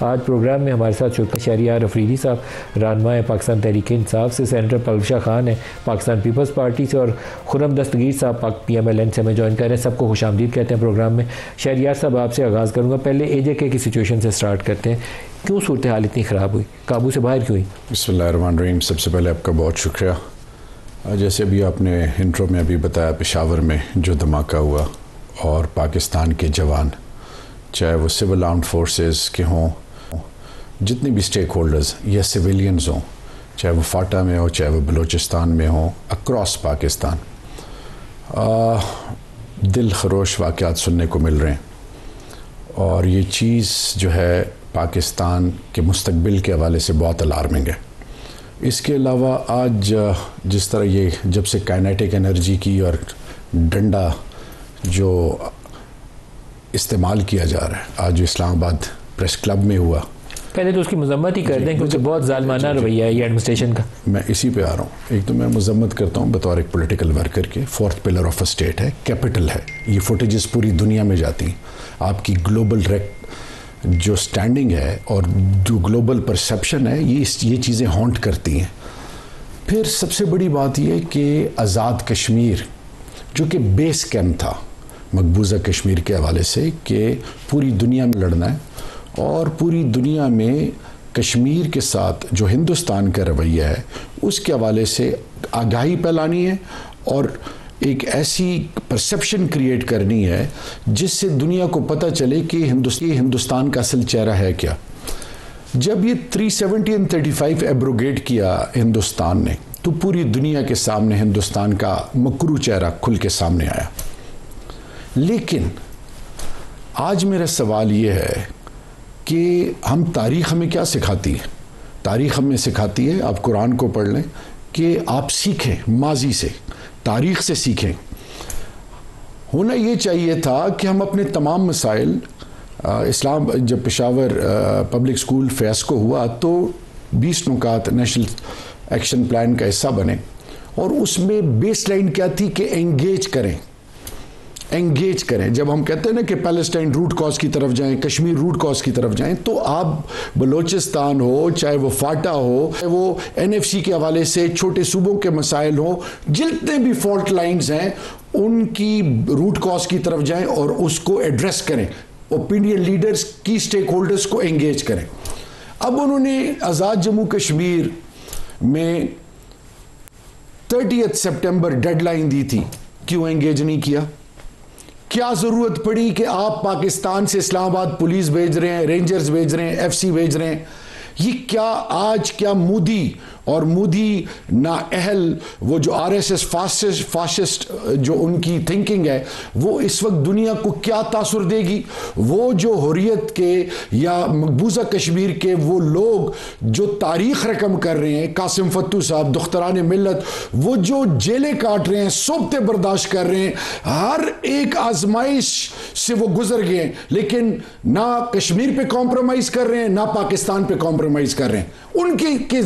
आज प्रोग्राम में हमारे साथ शहरियार अफरीदी साहब रहनुमा है पाकिस्तान तहरीक इंसाफ से, सेनेटर परवेश खान है पाकिस्तान पीपल्स पार्टी से, और खुर्रम दस्तगीर साहब PMLN से हमें ज्वाइन कर रहे हैं। सबको खुशामदीद कहते हैं प्रोग्राम में। शहरियार साहब आपसे आगाज़ करूँगा, पहले AJK की सिचुएशन से स्टार्ट करते हैं। क्यों सूरत हाल इतनी ख़राब हुई, काबू से बाहर क्यों हुई? बिस्मिल्लाहिर्रहमानिर्रहीम। सबसे पहले आपका बहुत शुक्रिया। जैसे अभी आपने इंट्रो में अभी बताया, पेशावर में जो धमाका हुआ और पाकिस्तान के जवान, चाहे वो सिविल आर्म्ड फोर्सेस के हों, जितने भी स्टेक होल्डर्स या सिविलियंस हों, चाहे वो फाटा में हो, चाहे वो बलूचिस्तान में हो, अक्रॉस पाकिस्तान दिल खरोश वाक़यात सुनने को मिल रहे हैं। और ये चीज़ जो है पाकिस्तान के मुस्तकबिल के हवाले से बहुत अलार्मिंग है। इसके अलावा आज जिस तरह ये जब से काइनेटिक एनर्जी की और डंडा जो इस्तेमाल किया जा रहा है, आज जो इस्लामाबाद प्रेस क्लब में हुआ, पहले तो उसकी मजम्मत ही कर दें क्योंकि बहुत ज़ालिमाना रवैया है ये एडमिनिस्ट्रेशन का। मैं इसी पे आ रहा हूँ। एक तो मैं मजम्मत करता हूँ बतौर एक पॉलिटिकल वर्कर के, fourth pillar of a state है, कैपिटल है, ये फुटेजेस पूरी दुनिया में जाती हैं। आपकी ग्लोबल जो स्टैंडिंग है और जो ग्लोबल परसेप्शन है, ये चीज़ें हॉन्ट करती हैं। फिर सबसे बड़ी बात यह कि आज़ाद कश्मीर जो कि बेस कैंप था मकबूजा कश्मीर के हवाले से कि पूरी दुनिया में लड़ना है और पूरी दुनिया में कश्मीर के साथ जो हिंदुस्तान का रवैया है उसके हवाले से आगाही फैलानी है और एक ऐसी परसेप्शन क्रिएट करनी है जिससे दुनिया को पता चले कि हिंदुस्तान का असल चेहरा है क्या। जब ये 370 और 35 एब्रोगेट किया हिंदुस्तान ने, तो पूरी दुनिया के सामने हिंदुस्तान का मकरू चेहरा खुल के सामने आया। लेकिन आज मेरा सवाल ये है कि हम तारीख़ हमें क्या सिखाती है? तारीख़ हमें सिखाती है, आप कुरान को पढ़ लें, कि आप सीखें माजी से, तारीख़ से सीखें। होना ये चाहिए था कि हम अपने तमाम मसाइल इस्लाम जब पेशावर पब्लिक स्कूल फैस्को हुआ तो 20 नुकात नेशनल एक्शन प्लान का हिस्सा बने और उसमें बेस लाइन क्या थी कि एंगेज करें। जब हम कहते हैं ना कि पैलेस्टाइन रूट कॉज की तरफ जाएं, कश्मीर रूट कॉज की तरफ जाएं, तो आप बलूचिस्तान हो, चाहे वो फाटा हो, चाहे वो NFC के हवाले से छोटे सूबों के मसाइल हो, जितने भी फॉल्ट लाइंस हैं उनकी रूट कॉज की तरफ जाएं और उसको एड्रेस करें, ओपिनियन लीडर्स की स्टेक होल्डर्स को एंगेज करें। अब उन्होंने आज़ाद जम्मू कश्मीर में 30 सितंबर डेडलाइन दी थी, क्यों एंगेज नहीं किया? क्या जरूरत पड़ी कि आप पाकिस्तान से इस्लामाबाद पुलिस भेज रहे हैं, रेंजर्स भेज रहे हैं, FC भेज रहे हैं? ये क्या मोदी और मोदी ना अहल वो जो RSS फासिस्ट जो उनकी थिंकिंग है वो इस वक्त दुनिया को क्या तासुर देगी? वो जो हुर्रियत के या मकबूजा कश्मीर के वो लोग जो तारीख रकम कर रहे हैं, कासिम फत्तू साहब दुख्तरान मिल्लत, वो जो जेलें काट रहे हैं, सोबते बर्दाश्त कर रहे हैं, हर एक आजमाइश से वो गुजर गए, लेकिन ना कश्मीर पे कॉम्प्रोमाइज कर रहे हैं ना पाकिस्तान पे कॉम्प्रोमाइज कर रहे हैं। उनके के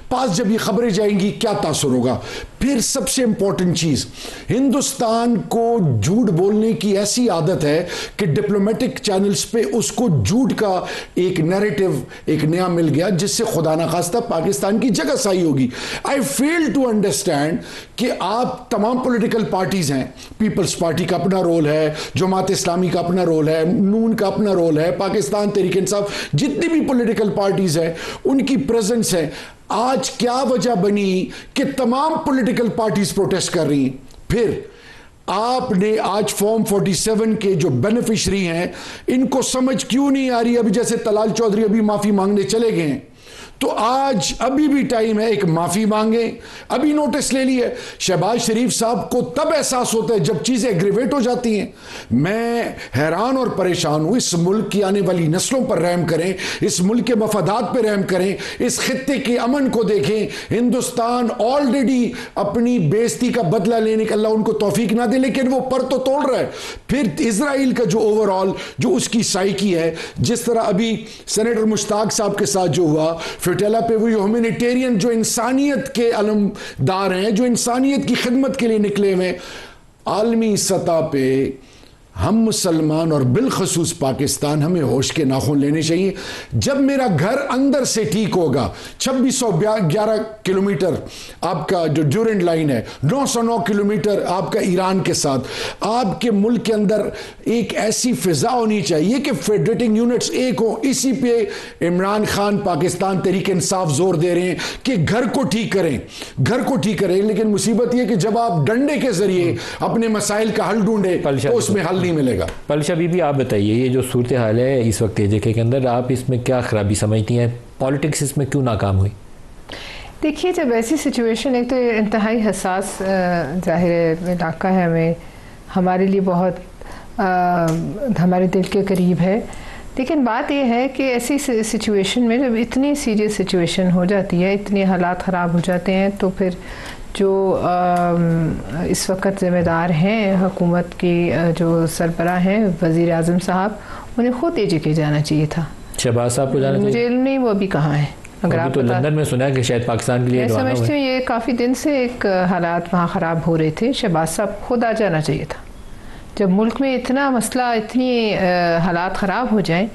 पास जब ये खबरें जाएंगी क्या तासुर होगा? फिर सबसे इंपॉर्टेंट चीज, हिंदुस्तान को झूठ बोलने की ऐसी आदत है कि डिप्लोमेटिक चैनल्स पे उसको झूठ का एक नैरेटिव एक नया मिल गया जिससे खुदा ना खास्ता पाकिस्तान की जगह सही होगी। आई फेल टू अंडरस्टैंड कि आप तमाम पॉलिटिकल पार्टीज हैं, पीपल्स पार्टी का अपना रोल है, जमात इस्लामी का अपना रोल है, नून का अपना रोल है, पाकिस्तान तहरीक इंसाफ, जितनी भी पॉलिटिकल पार्टीज हैं उनकी प्रेजेंस है। आज क्या वजह बनी कि तमाम पॉलिटिकल पार्टीज प्रोटेस्ट कर रही हैं? फिर आपने आज फॉर्म 47 के जो बेनिफिशरी हैं इनको समझ क्यों नहीं आ रही? अभी जैसे तलाल चौधरी अभी माफी मांगने चले गए हैं, तो आज अभी भी टाइम है, एक माफी मांगे, अभी नोटिस ले लिए। शहबाज शरीफ साहब को तब एहसास होता है जब चीजें एग्रीवेट हो जाती हैं। मैं हैरान और परेशान हूं। इस मुल्क की आने वाली नस्लों पर रहम करें, इस मुल्क के मफादात पर रहम करें, इस खित्ते के अमन को देखें। हिंदुस्तान ऑलरेडी अपनी बेइज्जती का बदला लेने का अल्लाह उनको तौफीक ना दे, लेकिन वो पर तो तोड़ रहा है। फिर इजराइल का जो ओवरऑल जो उसकी साइकी है, जिस तरह अभी सेनेटर मुश्ताक साहब के साथ जो हुआ फिटेला पे, वो ह्यूमैनिटेरियन जो इंसानियत के अलमदार हैं, जो इंसानियत की खिदमत के लिए निकले हुए, आलमी सतह पे हम मुसलमान और बिलखसूस पाकिस्तान हमें होश के नाखून लेने चाहिए। जब मेरा घर अंदर से ठीक होगा, 2611 किलोमीटर आपका जो ड्यूरेंट लाइन है, 909 किलोमीटर आपका ईरान के साथ, आपके मुल्क के अंदर एक ऐसी फिजा होनी चाहिए कि फेडरेटिंग यूनिट्स एक हो। इसी पे इमरान खान पाकिस्तान तहरीक इंसाफ जोर दे रहे हैं कि घर को ठीक करें, घर को ठीक करें। लेकिन मुसीबत यह कि जब आप डंडे के जरिए अपने मसाइल का हल ढूंढे तो उसमें हल नहीं मिलेगा। पलशा बीबी, आप बताइए, ये जो सूरत हाल है इस वक्त एजेके के अंदर, आप इसमें क्या खराबी समझती हैं? पॉलिटिक्स इसमें क्यों नाकाम हुई? देखिए, जब ऐसी सिचुएशन, एक तो इंतहाई हसास ज़ाहिर इलाका है, हमें हमारे लिए बहुत हमारे दिल के करीब है। लेकिन बात यह है कि ऐसी सिचुएशन में जब इतनी सीरियस सिचुएशन हो जाती है, इतने हालात ख़राब हो जाते हैं, तो फिर जो इस वक्त ज़िम्मेदार हैं हुकूमत की, जो सरबराह हैं वज़ीर आज़म साहब, उन्हें ख़ुद एजेके जाना चाहिए था। शहबाज साहब को जाना चाहिए? मुझे इल्म नहीं वो अभी कहाँ है। अगर आप तो लंदन में सुना है कि शायद पाकिस्तान के लिए, मैं समझती हूँ ये काफ़ी दिन से एक हालात वहाँ ख़राब हो रहे थे। शहबाज साहब खुद आ जाना चाहिए था। जब मुल्क में इतना मसला, इतनी हालात ख़राब हो जाएं,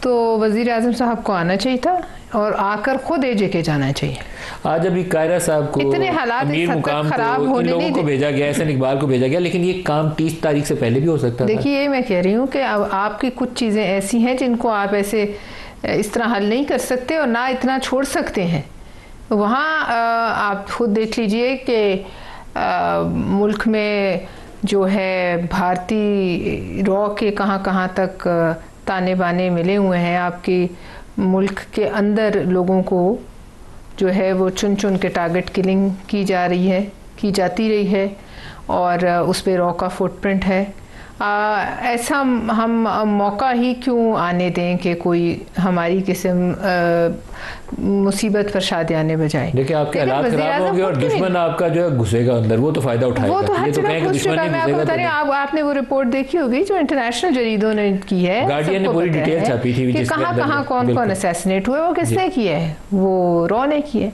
तो वज़ीर आज़म साहब को आना चाहिए था और आकर खुद एजेके जाना चाहिए। आज अभी कायरा साहब को, इतने हालात अमीर मुकाम को, इन लोगों को भेजा गया, एहसन इकबाल को भेजा गया, लेकिन ये काम 30 तारीख से पहले भी हो सकता था। देखिए, ये मैं कह रही हूँ कि अब आपकी कुछ चीज़ें ऐसी हैं जिनको आप ऐसे इस तरह हल नहीं कर सकते और ना इतना छोड़ सकते हैं। वहाँ आप खुद देख लीजिए कि मुल्क में जो है भारतीय रॉ के कहाँ कहाँ तक ताने बाने मिले हुए हैं। आपकी मुल्क के अंदर लोगों को जो है वो चुन चुन के टारगेट किलिंग की जा रही है, की जाती रही है, और उस पर रॉ का फुटप्रिंट है। ऐसा हम मौका ही क्यों आने दें कि कोई हमारी किस्म मुसीबत पर शादियाने बजाय। देखिए, आपके हालात खराब होंगे और दुश्मन आपका जो है घुसेगा अंदर, वो तो फायदा उठाएगा। वो तो हर जगह घुस चुका है। मैं आपको बता रही हूँ, आपने वो रिपोर्ट देखी होगी जो इंटरनेशनल जरीदों ने की है, गार्डियन ने पूरी डिटेल छापी थी कि कहाँ कहाँ कौन कौन असैसिनेट हुए, वो किसने किया है, वो रॉ ने किए।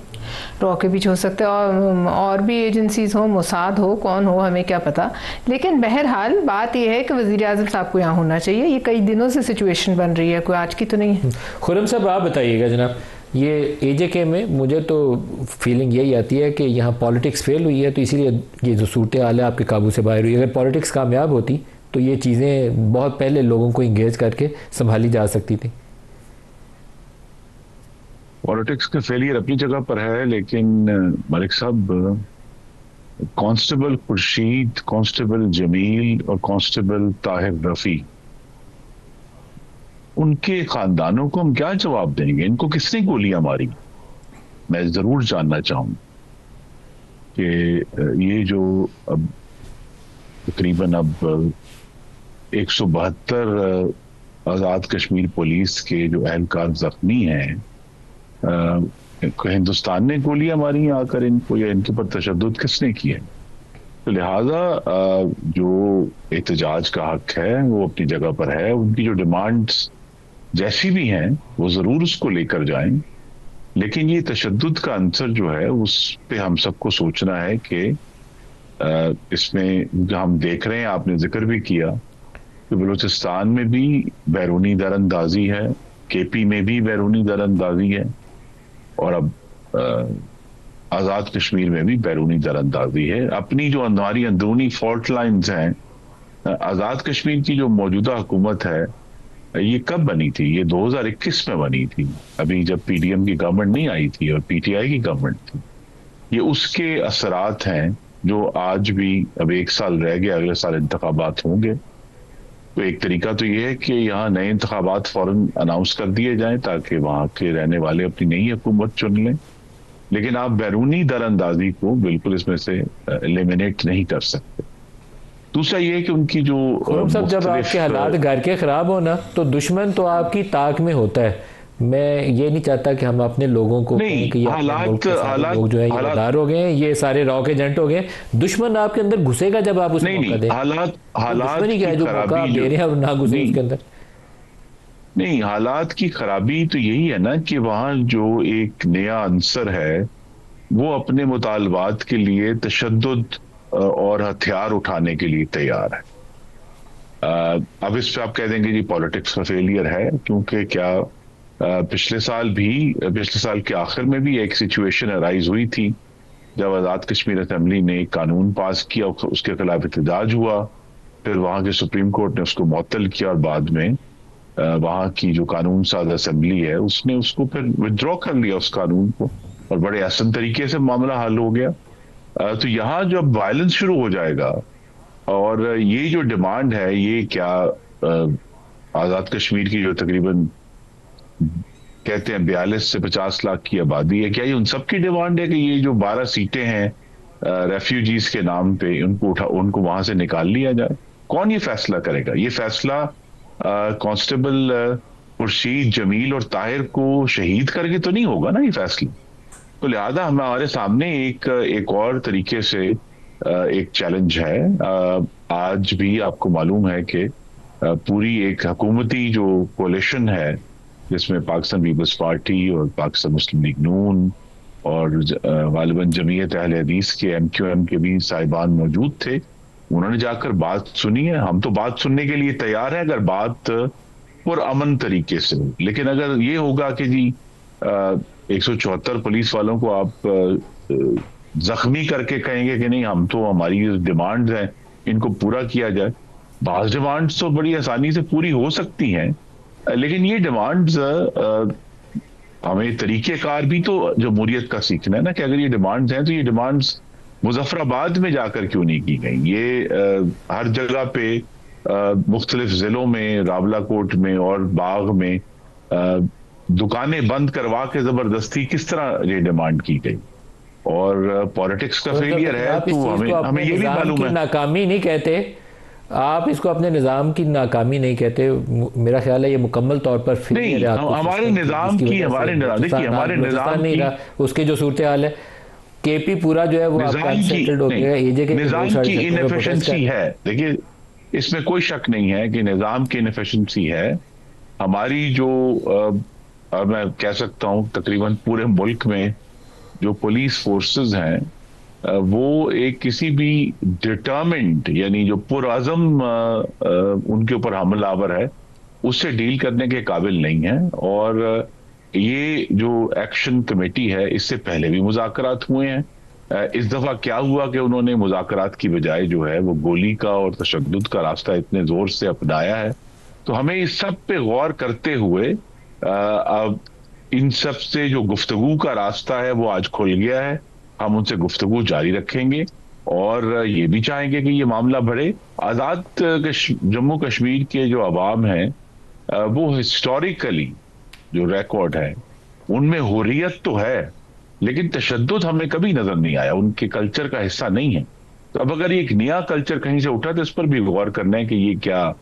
रॉ के बीच हो सकते हैं और भी एजेंसीज हो, मोसाद हो, कौन हो, हमें क्या पता। लेकिन बहरहाल बात यह है कि वज़ीर आज़म साहब को यहाँ होना चाहिए। ये कई दिनों से सिचुएशन बन रही है, कोई आज की तो नहीं है। खुर्रम साहब, आप बताइएगा जनाब, ये एजेके में मुझे तो फीलिंग यही आती है कि यहाँ पॉलिटिक्स फेल हुई है, तो इसीलिए ये जो सूरत हाल है आपके काबू से बाहर हुई। अगर पॉलिटिक्स कामयाब होती तो ये चीज़ें बहुत पहले लोगों को इंगेज करके संभाली जा सकती थी। पॉलिटिक्स का फेलियर अपनी जगह पर है, लेकिन मलिक साहब, कांस्टेबल खुर्शीद, कांस्टेबल जमील और कांस्टेबल ताहिर रफी, उनके खानदानों को हम क्या जवाब देंगे? इनको किसने गोलियां मारी? मैं जरूर जानना चाहूँ कि ये जो अब तकरीबन अब 172 आज़ाद कश्मीर पुलिस के जो अहलकार जख्मी हैं, हिंदुस्तान ने गोलियां मारी आकर इनको, या इनके ऊपर तशद्दुद किसने किया? तो लिहाजा जो एहतजाज का हक है वो अपनी जगह पर है। उनकी जो डिमांड्स जैसी भी हैं वो जरूर उसको लेकर जाएं, लेकिन ये तशद्दुद का अंसर जो है उस पे हम सबको सोचना है कि इसमें जो हम देख रहे हैं, आपने जिक्र भी किया कि बलूचिस्तान में भी बैरूनी दरअंदाजी है, केपी में भी बैरूनी दरअंदाजी है, और अब आज़ाद कश्मीर में भी बैरूनी दरअंदाजी है। अपनी जो हमारी अंदरूनी फॉल्ट लाइन्स हैं, आज़ाद कश्मीर की जो मौजूदा हुकूमत है, ये कब बनी थी? ये 2021 में बनी थी, अभी जब पीडीएम की गवर्नमेंट नहीं आई थी और पीटीआई की गवर्नमेंट थी। ये उसके असरात हैं जो आज भी, अब 1 साल रह गया, अगले साल इंतखाबात होंगे, तो एक तरीका तो ये है कि यहाँ नए इंतखाबात फौरन अनाउंस कर दिए जाएं ताकि वहाँ के रहने वाले अपनी नई हुकूमत चुन लें। लेकिन आप बैरूनी दरअंदाजी को बिल्कुल इसमें से एलिमिनेट नहीं कर सकते। दूसरा ये है कि उनकी जो सब, जब आपके हालात घर के खराब हो ना, तो दुश्मन तो आपकी ताक में होता है। मैं ये नहीं चाहता कि हम अपने लोगों को नहीं, कि लोग जो है ये गद्दार हो गए, ये सारे रॉ के एजेंट हो गए। दुश्मन आपके अंदर घुसेगा जब आप उसको मौका दें। हालात की जो मौका दे रहे हैं और ना घुसे उसके अंदर। नहीं, हालात की खराबी तो यही है ना कि वहां जो एक नया अंसर है वो अपने मुतालबात के लिए तशद्दुद और हथियार उठाने के लिए तैयार है। अब इस पे आप कह देंगे जी पॉलिटिक्स का फेलियर है, क्योंकि क्या पिछले साल के आखिर में भी एक सिचुएशन अराइज हुई थी जब आज़ाद कश्मीर असेंबली ने एक कानून पास किया, उसके खिलाफ एहतजाज हुआ, फिर वहां के सुप्रीम कोर्ट ने उसको मुअत्तल किया और बाद में वहां की जो कानून साज असेंबली है उसने उसको फिर विड्रॉ कर लिया उस कानून को, और बड़े आसान तरीके से मामला हल हो गया। तो यहाँ जब वायलेंस शुरू हो जाएगा, और ये जो डिमांड है, ये क्या आज़ाद कश्मीर की जो तकरीबन कहते हैं 42 से 50 लाख की आबादी है, क्या ये उन सब की डिमांड है कि ये जो 12 सीटें हैं रेफ्यूजीज के नाम पे उनको वहां से निकाल लिया जाए? कौन ये फैसला करेगा? ये फैसला कांस्टेबल खुर्शीद, जमील और ताहिर को शहीद करके तो नहीं होगा ना ये फैसला। तो लिहाजा हमारे सामने एक और तरीके से एक चैलेंज है। आज भी आपको मालूम है कि पूरी एक हुकूमती जो कोalition है, जिसमें पाकिस्तान पीपल्स पार्टी और पाकिस्तान मुस्लिम लीग नून और गालिबन जमीयत अहले हदीस के MQM के भी साहिबान मौजूद थे, उन्होंने जाकर बात सुनी है। हम तो बात सुनने के लिए तैयार हैं अगर बात पुरअमन तरीके से। लेकिन अगर ये होगा कि जी 174 पुलिस वालों को आप जख्मी करके कहेंगे कि नहीं, हम तो हमारी डिमांड्स हैं इनको पूरा किया जाए, बाज़ डिमांड्स तो बड़ी आसानी से पूरी हो सकती हैं, लेकिन ये डिमांड्स हमें तरीकेकार भी तो जमहूरियत का सीखना है ना, कि अगर ये डिमांड्स हैं तो ये डिमांड्स मुजफ्फराबाद में जाकर क्यों नहीं की गई? ये हर जगह पे मुख्तलिफ जिलों में, रावलाकोट में और बाग में दुकानें बंद करवा के जबरदस्ती किस तरह ये डिमांड की गई? और पॉलिटिक्स का फेलियर है तो हमें ये भी मालूम है। नाकामी नहीं कहते आप इसको, अपने निज़ाम की नाकामी नहीं कहते, मेरा ख्याल है ये मुकम्मल तौर पर फेलियर है। हमारे निज़ाम की उसके जो सूरत हाल है, केपी पूरा जो है वो सेटल्ड हो गया, निज़ाम की इनएफिशिएंसी है। देखिए, इसमें कोई शक नहीं है कि निज़ाम की इनएफिशिएंसी है। हमारी जो मैं कह सकता हूँ तकरीबन पूरे मुल्क में जो पुलिस फोर्सेस हैं, वो एक किसी भी डिटर्मिन्ड, यानी जो पुरअज़म उनके ऊपर हमलावर है, उससे डील करने के काबिल नहीं है। और ये जो एक्शन कमेटी है, इससे पहले भी मुज़ाकरात हुए हैं। इस दफा क्या हुआ कि उन्होंने मुज़ाकरात की बजाय जो है वो गोली का और तशद्दुद का रास्ता इतने जोर से अपनाया है। तो हमें इस सब पे गौर करते हुए अब इन सब से जो गुफ्तगू का रास्ता है वो आज खुल गया है। हम उनसे गुफ्तगू जारी रखेंगे और ये भी चाहेंगे कि ये मामला बढ़े। आज़ाद जम्मू कश्मीर के जो अवाम हैं, वो हिस्टोरिकली जो रिकॉर्ड है उनमें हुर्रियत तो है, लेकिन तशद्दुद हमें कभी नजर नहीं आया, उनके कल्चर का हिस्सा नहीं है। तो अब अगर एक नया कल्चर कहीं से उठा तो इस पर भी गौर करना है कि ये क्या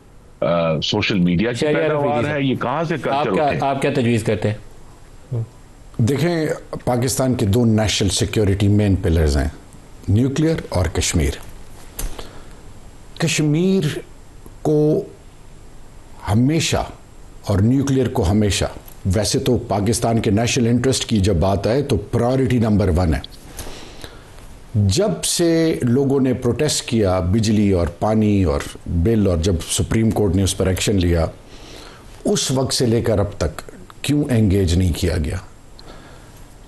सोशल मीडिया की पैदावार है, ये कहां से कल्चर आप क्या तजवीज़ करते हैं? देखें, पाकिस्तान के दो नेशनल सिक्योरिटी मेन पिलर्स हैं, न्यूक्लियर और कश्मीर। कश्मीर को हमेशा और न्यूक्लियर को हमेशा, वैसे तो पाकिस्तान के नेशनल इंटरेस्ट की जब बात आए तो प्रायोरिटी नंबर 1 है। जब से लोगों ने प्रोटेस्ट किया बिजली और पानी और बिल, और जब सुप्रीम कोर्ट ने उस पर एक्शन लिया, उस वक्त से लेकर अब तक क्यों एंगेज नहीं किया गया?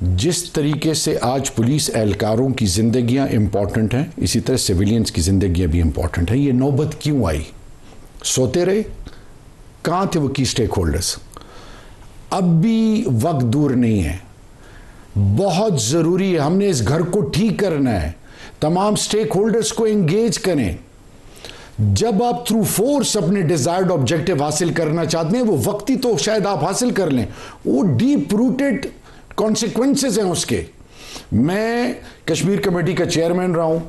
जिस तरीके से आज पुलिस एहलकारों की ज़िंदगियां इंपॉर्टेंट हैं, इसी तरह सिविलियंस की ज़िंदगियां भी इंपॉर्टेंट हैं। ये नौबत क्यों आई? सोते रहे? कहाँ थे वो की स्टेक होल्डर्स? अब भी वक्त दूर नहीं है, बहुत ज़रूरी है, हमने इस घर को ठीक करना है, तमाम स्टेक होल्डर्स को एंगेज करें। जब आप थ्रू फोर्स अपने डिजायर्ड ऑब्जेक्टिव हासिल करना चाहते हैं, वो वक्ती तो शायद आप हासिल कर लें, वो डीप रूटेड कॉन्सिक्वेंसेस हैं उसके। मैं कश्मीर कमेटी का चेयरमैन रहा हूं,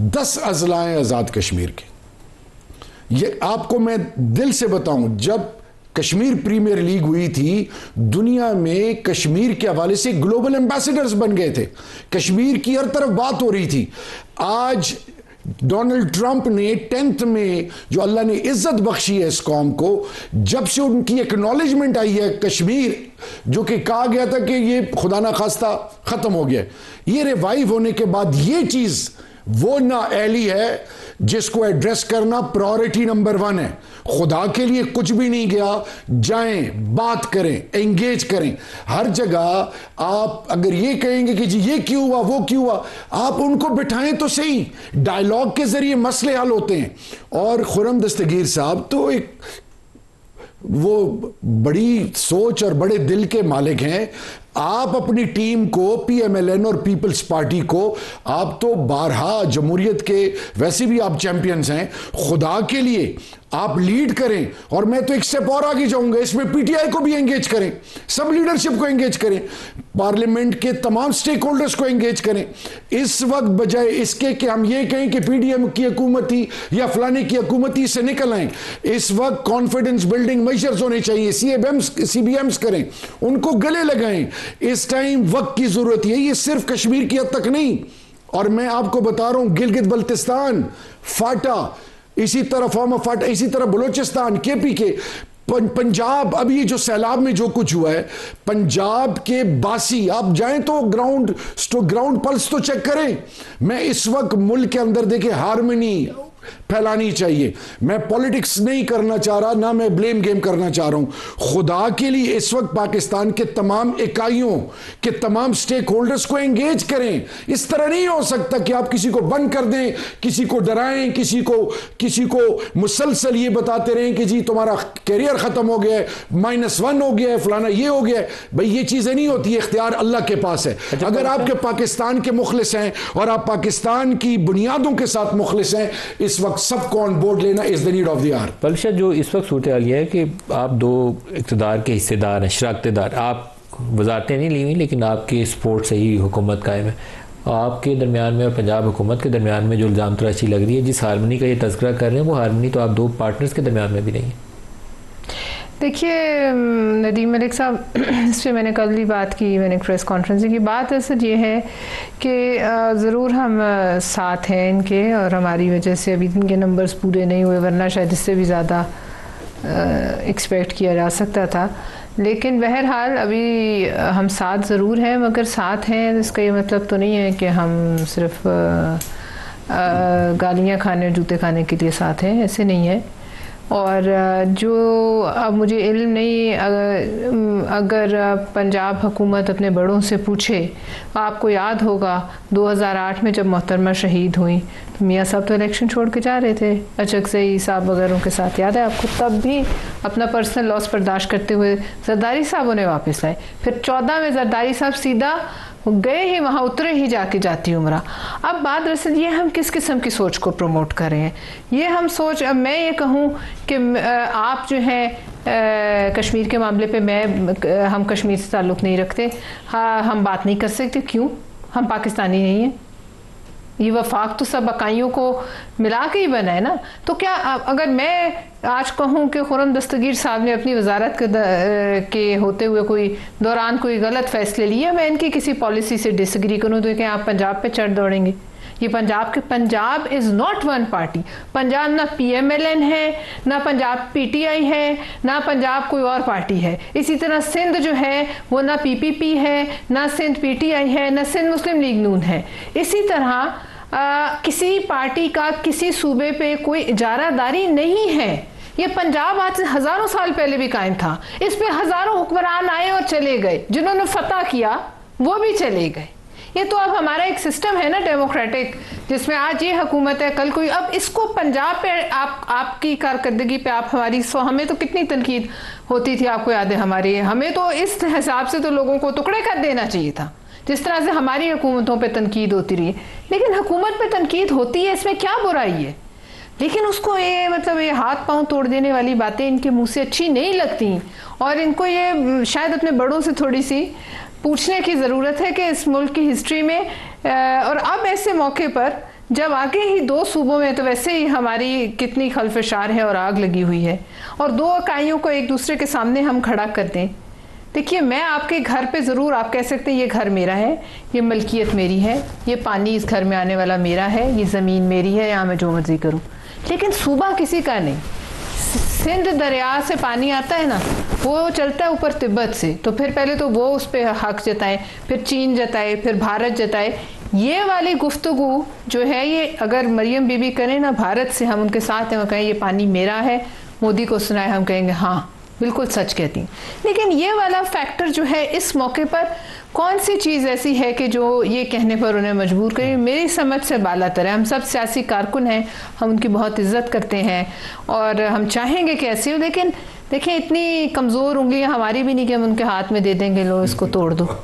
10 अजला हैं आज़ाद कश्मीर के। ये आपको मैं दिल से बताऊं, जब कश्मीर प्रीमियर लीग हुई थी, दुनिया में कश्मीर के हवाले से ग्लोबल एम्बेसडर्स बन गए थे, कश्मीर की हर तरफ बात हो रही थी। आज डोनाल्ड ट्रंप ने 10th में जो अल्लाह ने इज्जत बख्शी है इस कौम को, जब से उनकी एक्नॉलेजमेंट आई है कश्मीर, जो कि कहा गया था कि ये खुदा ना खास्ता खत्म हो गया, ये रिवाइव होने के बाद ये चीज वो नाअहली है जिसको एड्रेस करना प्रायोरिटी नंबर 1 है। खुदा के लिए कुछ भी नहीं गया, जाएं, बात करें, एंगेज करें। हर जगह आप अगर ये कहेंगे कि जी ये क्यों हुआ, वो क्यों हुआ, आप उनको बिठाएं तो सही। डायलॉग के जरिए मसले हल होते हैं। और खुर्रम दस्तगीर साहब तो एक वो बड़ी सोच और बड़े दिल के मालिक हैं। आप अपनी टीम को, PMLN और पीपल्स पार्टी को, आप तो बारहा जमहूरियत के वैसे भी आप चैंपियंस हैं, खुदा के लिए आप लीड करें। और मैं तो एक स्टेप और आगे जाऊंगा, इसमें PTI को भी एंगेज करें, सब लीडरशिप को एंगेज करें, पार्लियामेंट के तमाम स्टेक होल्डर्स को एंगेज करें। इस वक्त बजाय इसके कि हम ये कहें कि PDM की हुकूमत थी या फलाने की हुकूमत थी, से निकल आए। इस वक्त कॉन्फिडेंस बिल्डिंग मेजर्स होने चाहिए, CBMs करें, उनको गले लगाएं। इस टाइम वक्त की जरूरत है, ये सिर्फ कश्मीर की हद तक नहीं। और मैं आपको बता रहा हूं, गिलगित बल्तिस्तान फाटा, इसी तरह फॉर्म ऑफ फाटा, इसी तरह बलूचिस्तान, KPK, पंजाब, अब ये जो सैलाब में जो कुछ हुआ है, पंजाब के बासी, आप जाएं तो ग्राउंड पल्स तो चेक करें। मैं इस वक्त मुल्क के अंदर देखे हार्मनी फैलानी चाहिए। मैं पॉलिटिक्स नहीं करना चाह रहा, ना मैं ब्लेम गेम करना चाह रहा हूं। खुदा के लिए इस वक्त पाकिस्तान के तमाम इकाइयों के तमाम स्टेक होल्डर्स को एंगेज करें। इस तरह नहीं हो सकता कि आप किसी को बंद कर दें, किसी को डराएं, किसी को मुसलसल ये बताते रहें कि जी तुम्हारा कैरियर खत्म हो गया है, -1 हो गया है, फलाना ये हो गया है। भाई ये चीजें नहीं होती, इख्तियार अल्लाह के पास है। अगर आपके पाकिस्तान के मुखलिस हैं और आप पाकिस्तान की बुनियादों के साथ मुखलिस हैं, इस वक्त सबको ऑन बोर्ड लेना is the need of the hour. पलशा, जो इस वक्त सूरत हाल है कि आप दो इक़्तिदार के हिस्सेदार हैं, शराकतेदार, आप वजारतें नहीं ली हुई लेकिन आपकी सपोर्ट से ही हुकूमत कायम है। आपके दरमियान में और पंजाब हुकूमत के दरमियान में जो इल्ज़ाम तराशी लग रही है, जिस हारमनी का ये तज़किरा कर रहे हैं, वो हारमनी तो आप दो पार्टनर्स के दरमियान में भी नहीं है। देखिए नदीम मलिक साहब, इस पर मैंने कल ही बात की, मैंने प्रेस कॉन्फ्रेंस की बात असल ये है कि ज़रूर हम साथ हैं इनके, और हमारी वजह से अभी इनके नंबर्स पूरे नहीं हुए, वरना शायद इससे भी ज़्यादा एक्सपेक्ट किया जा सकता था। लेकिन बहरहाल अभी हम साथ ज़रूर हैं, मगर साथ हैं इसका ये मतलब तो नहीं है कि हम सिर्फ गालियाँ खाने और जूते खाने के लिए साथ हैं, ऐसे नहीं है। और जो अब मुझे इल्म नहीं, अगर पंजाब हुकूमत अपने बड़ों से पूछे, आपको याद होगा 2008 में जब मोहतरमा शहीद हुई तो मियाँ साहब तो इलेक्शन छोड़ के जा रहे थे, अचकज़ई साहब वगैरह के साथ, याद है आपको? तब भी अपना पर्सनल लॉस बर्दाश्त करते हुए जरदारी साहब उन्हें वापस लाए। फिर 14 में जरदारी साहब सीधा गए ही, वहाँ उतरे ही जाके जाती उम्रा। अब बात दरअसल ये, हम किस किस्म की सोच को प्रमोट कर रहे हैं, ये हम सोच, अब मैं ये कहूँ कि आप जो हैं कश्मीर के मामले पे हम कश्मीर से ताल्लुक़ नहीं रखते, हाँ हम बात नहीं कर सकते, क्यों? हम पाकिस्तानी नहीं हैं। ये वफाक तो सब इकाइयों को मिला के ही बना है ना। तो क्या अगर मैं आज कहूँ कि खुर्रम दस्तगीर साहब ने अपनी वजारत के होते हुए कोई दौरान कोई गलत फैसले लिए, मैं इनकी किसी पॉलिसी से डिसएग्री करूँ तो क्या आप पंजाब पे चढ़ दौड़ेंगे? ये Punjab is not one party. Punjab ना PMLN है, ना पंजाब PTI है, ना पंजाब कोई और पार्टी है। इसी तरह सिंध जो है वो ना PPP है, ना सिंध PTI है, ना सिंध मुस्लिम लीग नून है। इसी तरह किसी पार्टी का किसी सूबे पे कोई इजारादारी नहीं है। ये पंजाब आज से हज़ारों साल पहले भी कायम था, इस पे हज़ारों हुक्मरान आए और चले गए, जिन्होंने फतह किया वो भी चले गए। ये तो अब हमारा एक सिस्टम है ना डेमोक्रेटिक, जिसमें आज ये हुकूमत है, कल कोई। अब इसको पंजाब पे आपकी कारकर्दगी पे आप हमारी हमें तो कितनी तनकीद होती थी, आपको याद है हमारी, हमें तो इस हिसाब से तो लोगों को टुकड़े कर देना चाहिए था, जिस तरह से हमारी हुकूमतों पे तनकीद होती रही। लेकिन हुकूमत पे तनकीद होती है, इसमें क्या बुराई है? लेकिन उसको ये मतलब ये हाथ पांव तोड़ देने वाली बातें इनके मुंह से अच्छी नहीं लगती, और इनको ये शायद अपने बड़ों से थोड़ी सी पूछने की ज़रूरत है कि इस मुल्क की हिस्ट्री में, और अब ऐसे मौके पर जब आगे ही 2 सूबों में तो वैसे ही हमारी कितनी खलफशार है और आग लगी हुई है, और 2 इकाइयों को एक दूसरे के सामने हम खड़ा कर दें। देखिए, मैं आपके घर पे ज़रूर आप कह सकते हैं ये घर मेरा है, ये मलकियत मेरी है, ये पानी इस घर में आने वाला मेरा है, ये ज़मीन मेरी है, यहाँ मैं जो मर्जी करूँ, लेकिन सूबा किसी का नहीं। सिंध दरिया से पानी आता है ना, वो चलता है ऊपर तिब्बत से, तो फिर पहले तो वो उस पर हक जताए, फिर चीन जताए, फिर भारत जताए। ये वाली गुफ्तगू जो है, ये अगर मरियम बीबी करें ना भारत से, हम उनके साथ हैं, वो कहें ये पानी मेरा है, मोदी को सुनाए, हम कहेंगे हाँ बिल्कुल सच कहती हैं। लेकिन ये वाला फैक्टर जो है, इस मौके पर कौन सी चीज़ ऐसी है कि जो ये कहने पर उन्हें मजबूर करें? मेरी समझ से बालातर है। हम सब सियासी कारकुन हैं, हम उनकी बहुत इज्जत करते हैं और हम चाहेंगे कि ऐसी हो, लेकिन देखें इतनी कमज़ोर उंगलियां हमारी भी नहीं कि हम उनके हाथ में दे देंगे लो इसको तोड़ दो।